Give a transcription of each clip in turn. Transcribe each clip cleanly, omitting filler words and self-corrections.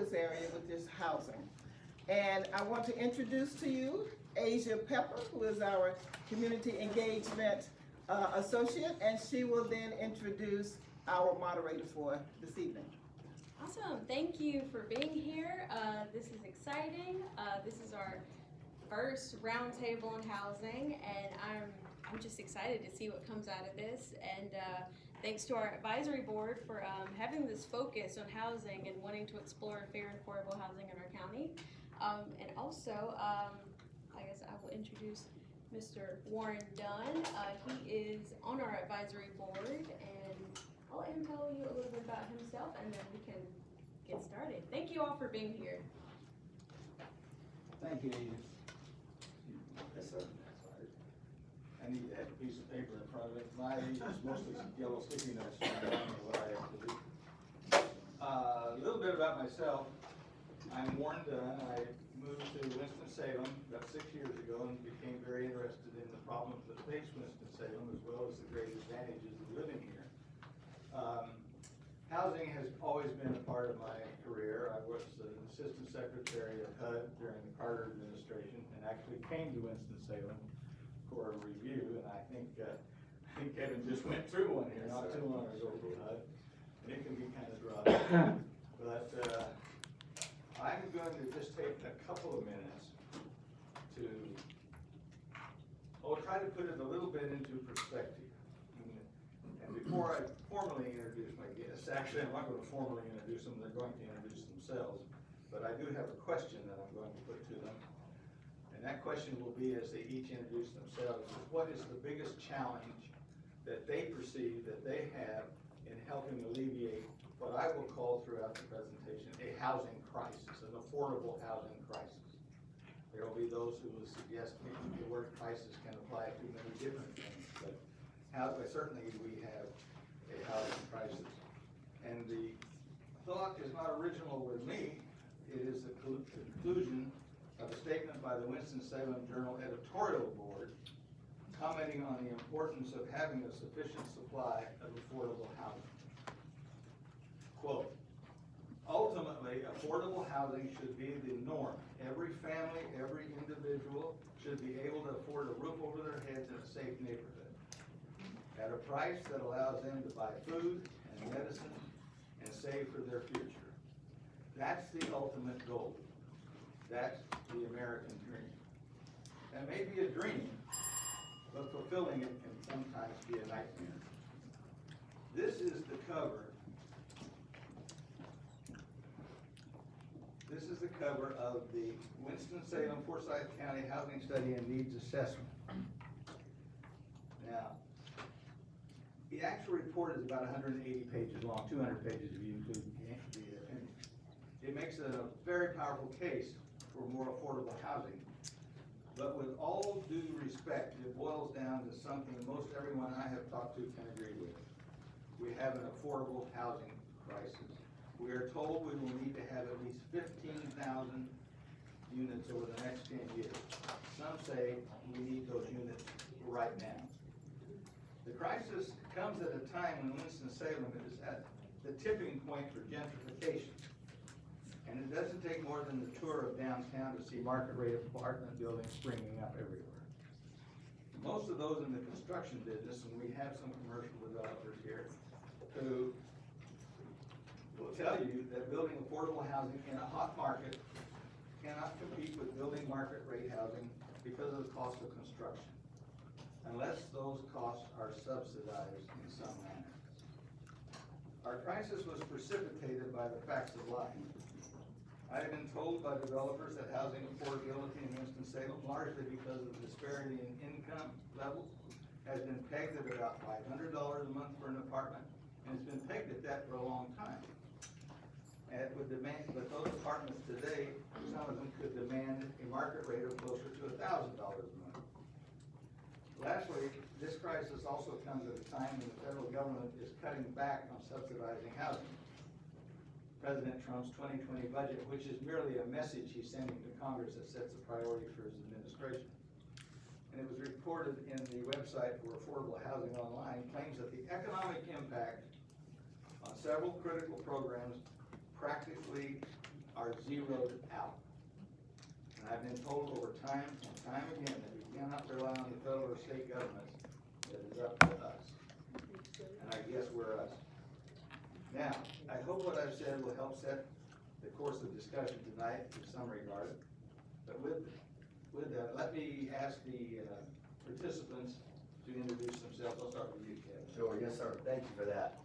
focus area, which is housing. And I want to introduce to you Asia Pepper, who is our Community Engagement Associate, and she will then introduce our moderator for this evening. Awesome, thank you for being here. This is exciting. This is our first roundtable on housing, and I'm just excited to see what comes out of this. And thanks to our advisory board for having this focus on housing and wanting to explore fair and affordable housing in our county. And also, I guess I will introduce Mr. Warren Dunn. He is on our advisory board, and I'll let him tell you a little bit about himself, and then we can get started. Thank you all for being here. Thank you, Edith. Yes, sir. I need that piece of paper in front of it. My is mostly yellow sticky notes, so I don't know what I have to do. A little bit about myself. I'm Warren Dunn. I moved to Winston-Salem about 6 years ago and became very interested in the problems that face Winston-Salem as well as the great advantages of living here. Housing has always been a part of my career. I was an assistant secretary at HUD during the Carter administration and actually came to Winston-Salem for a review, and I think Kevin just went through one here not too long ago for HUD, and it can be kind of rough. But I'm going to just take a couple of minutes to try to put it a little bit into perspective. And before I formally introduce my guests, actually I'm not going to formally introduce them, they're going to introduce themselves, but I do have a question that I'm going to put to them. And that question will be, as they each introduce themselves, is what is the biggest challenge that they perceive that they have in helping alleviate what I will call throughout the presentation a housing crisis, an affordable housing crisis. There will be those who will suggest maybe the word crisis can apply to many different things, but certainly we have a housing crisis. And the thought is not original with me. It is the conclusion of a statement by the Winston-Salem Journal editorial board commenting on the importance of having a sufficient supply of affordable housing. Quote, ultimately, affordable housing should be the norm. Every family, every individual should be able to afford a roof over their heads in a safe neighborhood at a price that allows them to buy food and medicine and save for their future. That's the ultimate goal. That's the American dream. That may be a dream, but fulfilling it can sometimes be a nightmare. This is the cover. This is the cover of the Winston-Salem Forsyth County Housing Study and Needs Assessment. Now, the actual report is about 180 pages long, 200 pages if you include the appendix. It makes it a very powerful case for more affordable housing. But with all due respect, it boils down to something most everyone I have talked to can agree with. We have an affordable housing crisis. We are told we will need to have at least 15,000 units over the next 10 years. Some say we need those units right now. The crisis comes at a time when Winston-Salem is at the tipping point for gentrification. And it doesn't take more than the tour of downtown to see market rate apartment buildings springing up everywhere. Most of those in the construction business, and we have some commercial developers here, who will tell you that building affordable housing in a hot market cannot compete with building market rate housing because of the cost of construction, unless those costs are subsidized in some manner. Our crisis was precipitated by the facts of life. I have been told by developers that housing affordability in Winston-Salem, largely because of the disparity in income levels, has been pegged at about $500 a month for an apartment, and it's been pegged at that for a long time. And it would demand, but those apartments today, some of them could demand a market rate of closer to $1,000 a month. Lastly, this crisis also comes at a time when the federal government is cutting back on subsidizing housing. President Trump's 2020 budget, which is merely a message he's sending to Congress that sets a priority for his administration. And it was reported in the website for Affordable Housing Online, claims that the economic impact on several critical programs practically zeroed out. And I've been told over time and time again that we cannot rely on the federal or state governments, that it's up to us. And I guess we're us. Now, I hope what I've said will help set the course of discussion tonight in some regard. But with that, let me ask the participants to introduce themselves. I'll start with you, Kevin. Sure, yes, sir. Thank you for that.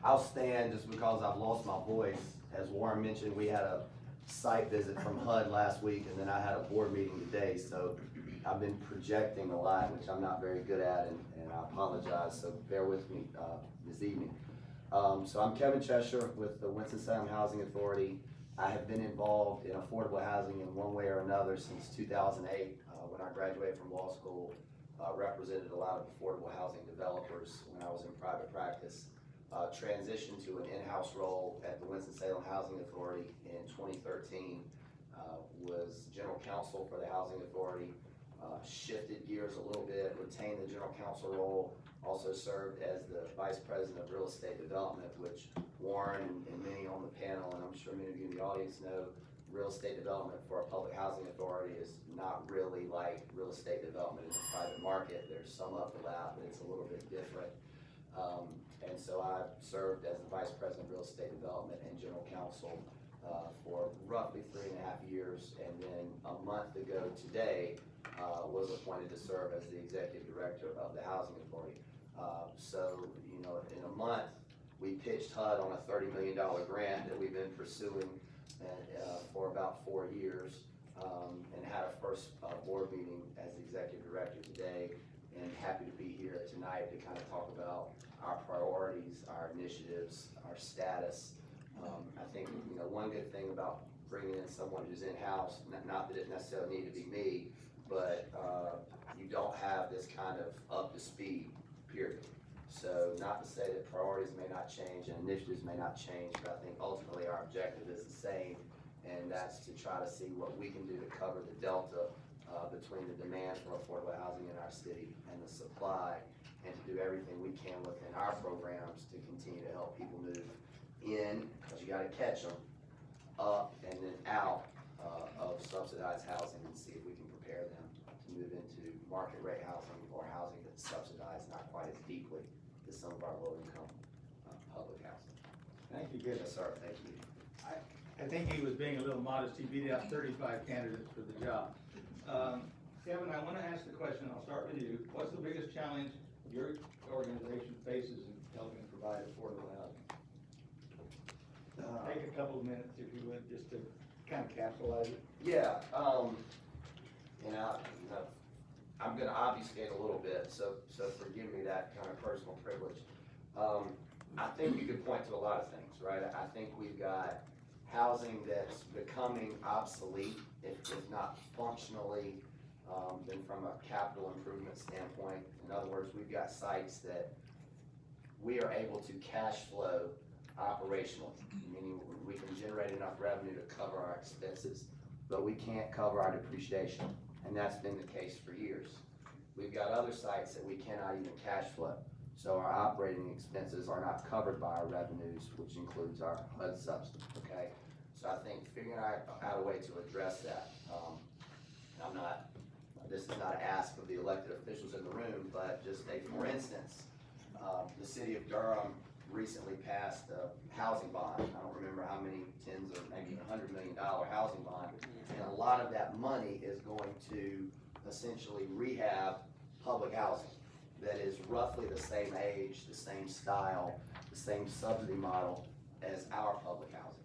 I'll stand just because I've lost my voice. As Warren mentioned, we had a site visit from HUD last week, and then I had a board meeting today, so I've been projecting a lot, which I'm not very good at, and I apologize, so bear with me this evening. So I'm Kevin Cheshire with the Winston-Salem Housing Authority. I have been involved in affordable housing in one way or another since 2008, when I graduated from law school. Represented a lot of affordable housing developers when I was in private practice. Transitioned to an in-house role at the Winston-Salem Housing Authority in 2013. Was general counsel for the Housing Authority. Shifted gears a little bit, retained the general counsel role. Also served as the vice president of real estate development, which Warren and many on the panel, and I'm sure many of you in the audience know, real estate development for a public housing authority is not really like real estate development in the private market. There's some overlap, but it's a little bit different. And so I served as the vice president of real estate development and general counsel for roughly 3.5 years. And then a month ago today, was appointed to serve as the executive director of the housing authority. So, you know, in a month, we pitched HUD on a $30 million grant that we've been pursuing for about 4 years, and had our first board meeting as the executive director today, and happy to be here tonight to kind of talk about our priorities, our initiatives, our status. I think, you know, one good thing about bringing in someone who's in-house, not that it necessarily need to be me, but you don't have this kind of up to speed, period. So not to say that priorities may not change and initiatives may not change, but I think ultimately our objective is the same, and that's to try to see what we can do to cover the delta between the demand for affordable housing in our city and the supply, and to do everything we can within our programs to continue to help people move in, because you gotta catch them, up and then out of subsidized housing, and see if we can prepare them to move into market rate housing or housing that's subsidized not quite as deeply as some of our low-income public housing. Thank you, Kevin. Yes, sir, thank you. I think he was being a little modest. He beat out 35 candidates for the job. Kevin, I want to ask the question. I'll start with you. What's the biggest challenge your organization faces in helping provide affordable housing? Take a couple of minutes, if you would, just to kind of capitalize it. Yeah, you know, I'm gonna obfuscate a little bit, so forgive me that kind of personal privilege. I think you could point to a lot of things, right? I think we've got housing that's becoming obsolete, if not functionally, then from a capital improvement standpoint. In other words, we've got sites that we are able to cash flow operationally, meaning we can generate enough revenue to cover our expenses, but we can't cover our depreciation, and that's been the case for years. We've got other sites that we cannot even cash flow, so our operating expenses are not covered by our revenues, which includes our HUD subsidy, okay? So I think figuring out a way to address that. This is not an ask of the elected officials in the room, but just take, for instance, the city of Durham recently passed a housing bond. I don't remember how many tens or maybe $100 million housing bond. And a lot of that money is going to essentially rehab public housing that is roughly the same age, the same style, the same subsidy model as our public housing.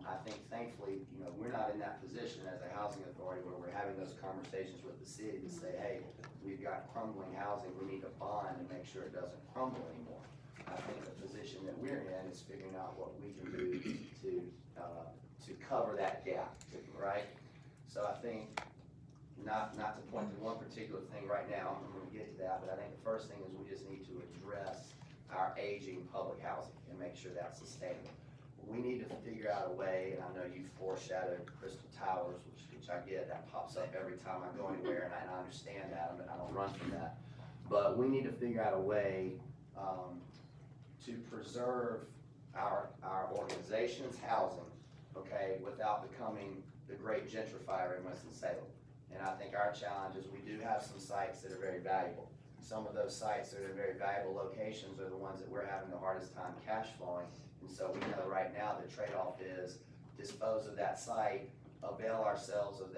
I think thankfully, you know, we're not in that position as a housing authority where we're having those conversations with the city to say, hey, we've got crumbling housing, we need to bond and make sure it doesn't crumble anymore. I think the position that we're in is figuring out what we can do to cover that gap, right? So I think, not to point to one particular thing right now, I'm gonna get to that, but I think the first thing is we just need to address our aging public housing and make sure that's sustainable. We need to figure out a way, and I know you foreshadowed Crystal Towers, which I get, that pops up every time I go anywhere, and I understand that, I don't run from that. But we need to figure out a way to preserve our organization's housing, okay, with without becoming the great gentrifier in Winston-Salem. And I think our challenge is we do have some sites that are very valuable. Some of those sites that are in very valuable locations are the ones that we're having the hardest time cash flowing. And so we know right now the trade-off is dispose of that site, avail ourselves of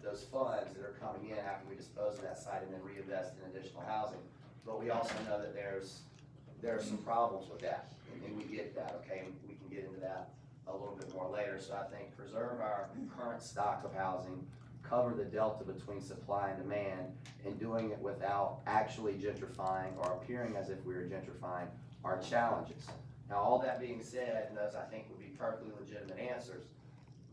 those funds that are coming in after we dispose of that site, and then reinvest in additional housing. But we also know that there are some problems with that, and we get that, okay? We can get into that a little bit more later. So I think preserve our current stock of housing, cover the delta between supply and demand, and doing it without actually gentrifying or appearing as if we were gentrifying are challenges. Now, all that being said, and those I think would be perfectly legitimate answers,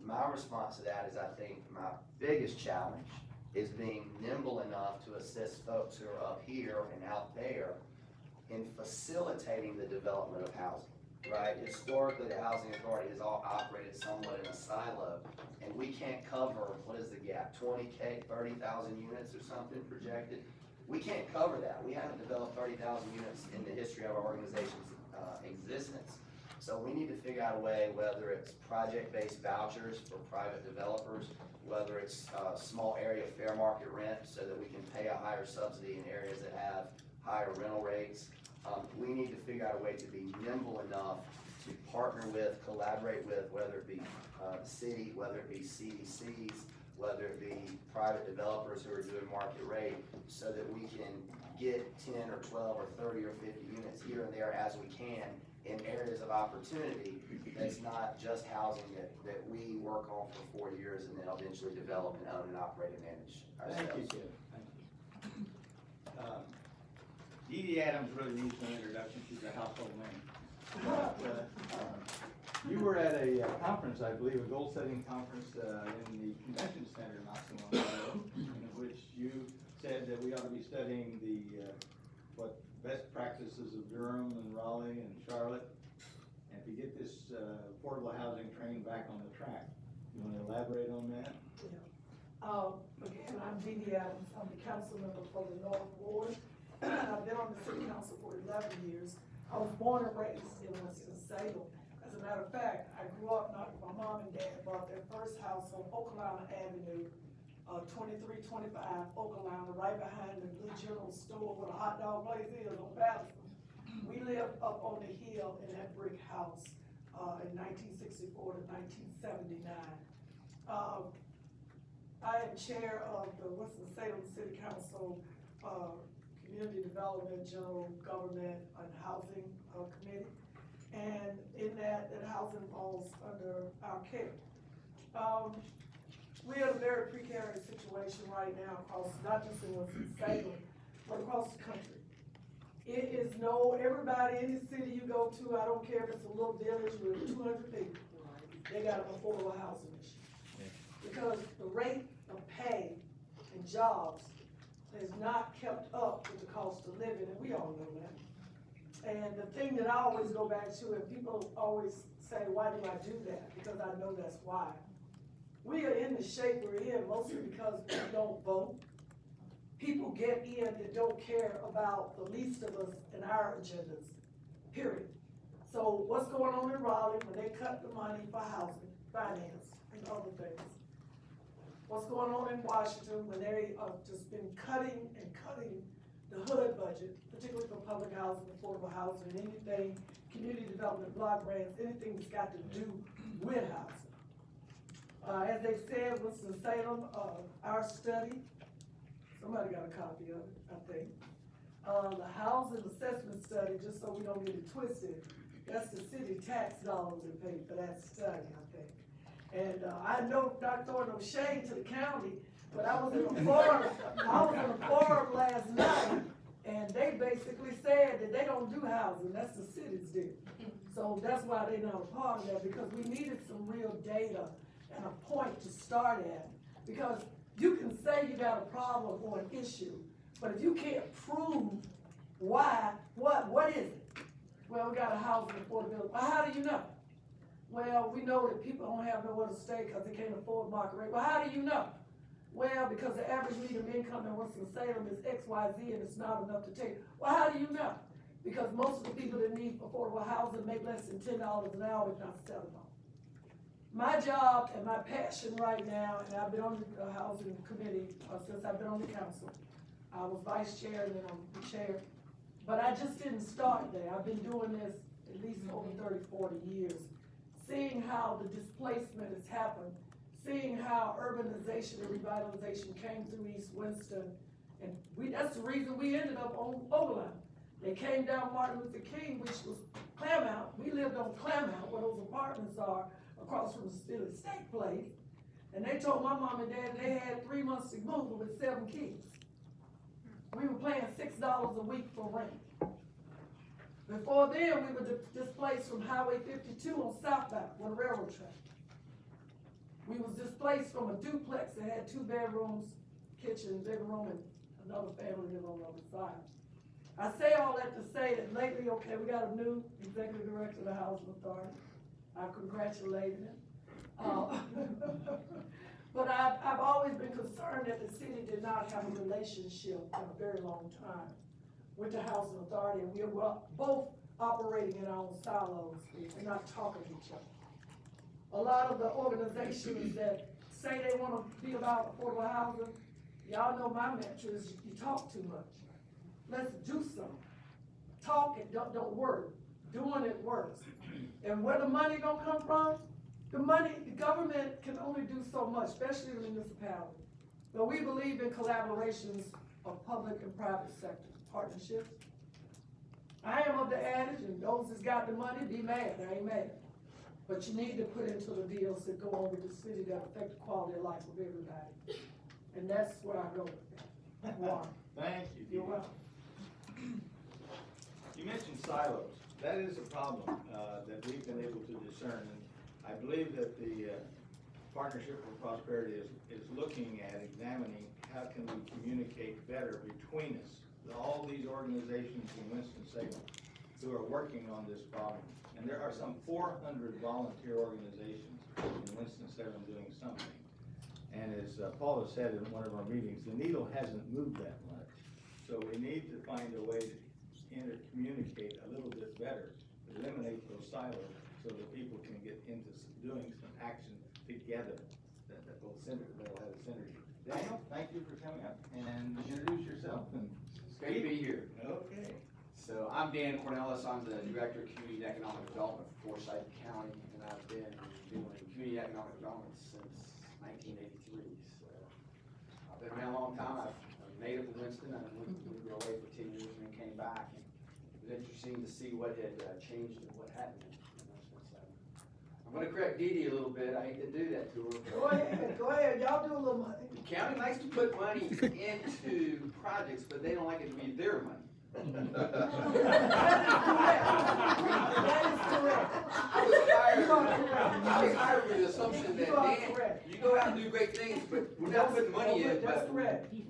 my response to that is I think my biggest challenge is being nimble enough to assist folks who are up here and out there in facilitating the development of housing, right? Historically, the Housing Authority has all operated somewhat in a silo, and we can't cover, what is the gap, 20K, 30,000 units or something projected? We can't cover that. We haven't developed 30,000 units in the history of our organization's existence. So we need to figure out a way, whether it's project-based vouchers for private developers, whether it's small area fair market rent so that we can pay a higher subsidy in areas that have higher rental rates. We need to figure out a way to be nimble enough to partner with, collaborate with, whether it be the city, whether it be CDCs, whether it be private developers who are doing market rate, so that we can get 10 or 12 or 30 or 50 units here and there as we can in areas of opportunity. That's not just housing that we work on for 4 years and then eventually develop and own and operate and manage ourselves. Thank you, Jim. Thank you. Dee Dee Adams really needs no introduction. She's a household name. You were at a conference, I believe, a goal-setting conference in the convention center not so long ago, in which you said that we ought to be studying the best practices of Durham and Raleigh and Charlotte, and to get this affordable housing train back on the track. You want to elaborate on that? Again, I'm Dee Dee Adams. I'm the council member for the North Ward. I've been on the city council for 11 years. I was born and raised in Winston-Salem. As a matter of fact, I grew up, my mom and dad bought their first house on Oklahoma Avenue, 2325 Oklahoma, right behind the Blue General store where the hot dog place is on Patterson. We lived up on the hill in that brick house in 1964 to 1979. I am chair of the Winston-Salem City Council Community Development, General Government, and Housing Committee. And in that housing falls under our care. We are in a very precarious situation right now across, not just in Winston-Salem, but across the country. It is everybody, any city you go to, I don't care if it's a little village with 200 people, they got an affordable housing issue. Because the rate of pay and jobs has not kept up with the cost of living, and we all know that. And the thing that I always go back to, and people always say, why do I do that? Because I know that's why. We are in the shape we're in mostly because we don't vote. People get in that don't care about the least of us and our agendas, period. So what's going on in Raleigh when they cut the money for housing, finance, and other things? What's going on in Washington when they have just been cutting the HUD budget, particularly for public housing, affordable housing, anything, community development, block grants, anything that's got to do with housing. As they said, Winston-Salem, our study, somebody got a copy of it, I think. The housing assessment study, just so we don't get it twisted, that's the city tax dollars that pay for that study, I think. And I know, not throwing no shade to the county, but I was in a forum last night, and they basically said that they don't do housing, that's the cities do. So that's why they're not a part of that, because we needed some real data and a point to start at. Because you can say you got a problem or an issue, but if you can't prove why, what is it? Well, we got a housing affordability. Well, how do you know? Well, we know that people don't have nowhere to stay because they can't afford market rate. Well, how do you know? Well, because the average median income in Winston-Salem is XYZ and it's not enough to take. Well, how do you know? Because most of the people that need affordable housing make less than $10 an hour, if not $7. My job and my passion right now, and I've been on the housing committee since I've been on the council. I was vice chair and then I'm the chair. But I just didn't start there. I've been doing this at least over 30, 40 years. Seeing how the displacement has happened, seeing how urbanization and revitalization came through East Winston. And that's the reason we ended up on Overland. They came down Martin Luther King, which was Claremont. We lived on Claremont, where those apartments are, across from the Still Estate Place. And they told my mom and dad they had 3 months to move with 7 kids. We were paying $6 a week for rent. Before then, we were displaced from Highway 52 on southbound, on the railroad track. We was displaced from a duplex that had 2 bedrooms, kitchen, living room, and another family living on the other side. I say all that to say that lately, okay, we got a new executive director of the Housing Authority. I congratulated him. But I've always been concerned that the city did not have a relationship in a very long time with the Housing Authority, and we were both operating in our own silos and not talking to each other. A lot of the organizations that say they want to be about affordable housing, y'all know my mantra is you talk too much. Let's do something. Talk it, don't work. Doing it works. And where the money gonna come from? The government can only do so much, especially the municipality. But we believe in collaborations of public and private sector partnerships. I am of the adage, and those that's got the money, be mad, I ain't mad. But you need to put into the deals that go on with the city that affect the quality of life of everybody. And that's where I go with that. Warren. Thank you. You're welcome. You mentioned silos. That is a problem that we've been able to discern. And I believe that the Partnership for Prosperity is looking at examining how can we communicate better between us. All these organizations in Winston-Salem who are working on this problem. And there are some 400 volunteer organizations in Winston-Salem doing something. And as Paula said in one of our meetings, the needle hasn't moved that much. So we need to find a way to intercommunicate a little bit better, eliminate those silos so that people can get into doing some action together that will have a synergy. Daniel, thank you for coming up and introduce yourself and Great to be here. Okay. So I'm Dan Cornelis, I'm the Director of Community and Economic Development for Forsyth County, and I've been doing community economic development since 1983. So I've been around a long time. I'm native of Winston. I moved away for 10 years and then came back. And it was interesting to see what had changed and what hadn't. I'm going to correct Dee Dee a little bit. I hate to do that to her. Go ahead, y'all do a little money. The county likes to put money into projects, but they don't like it to be their money. That is correct. I was hired with the assumption that, Dan, you go out and do great things, but we're not putting money in, but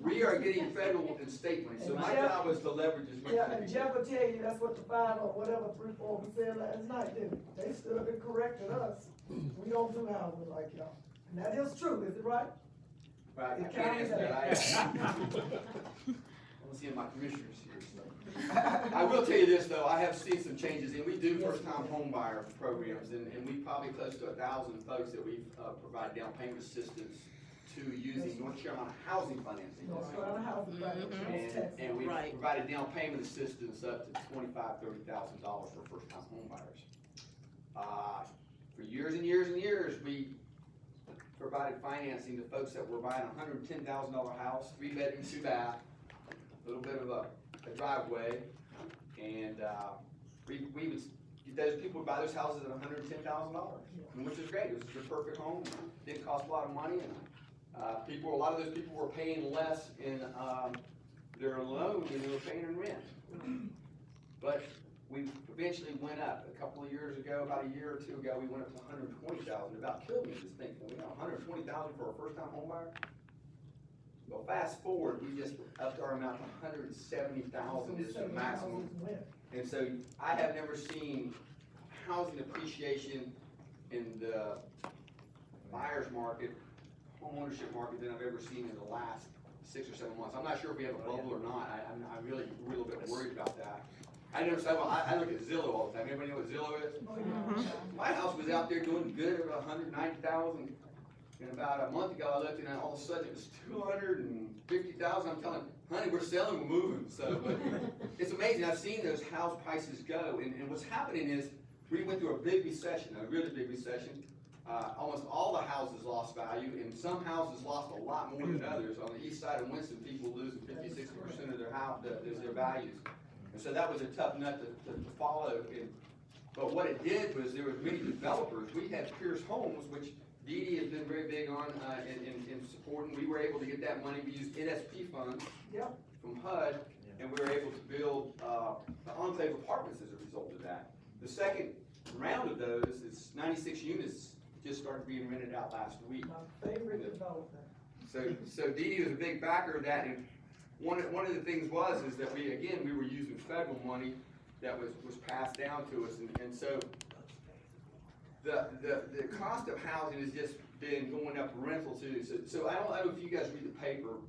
we are getting federal and state money. So my job was to leverage as much Yeah, as we and can. Jeff will tell you that's what the 5 or whatever 3-4 said last night, didn't they? They stood up and corrected us. We don't do housing like y'all. And that is true, is it right? Right, I can't answer that. I don't see my commissioners here, so. I will tell you this, though, I have seen some changes, and we do first-time home buyer programs, and we probably close to 1,000 folks that we provide down payment assistance to using North Carolina housing financing. North Carolina housing financing. And we provided down payment assistance up to $25,000, $30,000 for first-time home buyers. For years and years and years, we provided financing to folks that were buying a $110,000 house, 3 bedroom, 2 bath, a little bit of a driveway, and we would get those people to buy those houses at $110,000, which is great. It was the perfect home. Didn't cost a lot of money, and a lot of those people were paying less in their loan than they were paying in rent. But we eventually went up. A couple of years ago, about a year or 2 ago, we went up to $120,000. About killed me just thinking, $120,000 for a first-time home buyer? Well, fast forward, we just upped our amount to $170,000 is the maximum. And so I have never seen housing appreciation in the buyer's market, home ownership market than I've ever seen in the last 6 or 7 months. I'm not sure if we have a bubble or not. I'm really a little bit worried about that. I never say, well, I look at Zillow all the time. Everybody know what Zillow is? Oh, yeah. My house was out there doing good, over 190,000. And about a month ago, I looked and all of a sudden it was 250,000. I'm telling, honey, we're selling, we're moving. So, but it's amazing. I've seen those house prices go. And what's happening is we went through a big recession, a really big recession. Almost all the houses lost value, and some houses lost a lot more than others. On the east side of Winston, people losing 50–60% of their house, their values. And so that was a tough nut to follow. But what it did was there were many developers. We had Pierce Homes, which Dee Dee has been very big on in supporting. We were able to get that money. We used NSP funds Yep. from HUD, and we were able to build the Enclave Apartments as a result of that. The second round of those is 96 units just started being rented out last week. My favorite development. So Dee Dee was a big backer of that, and one of the things is that we were using federal money that was passed down to us, and so the cost of housing has just been going up, rental too. So I don't know if you guys read the paper,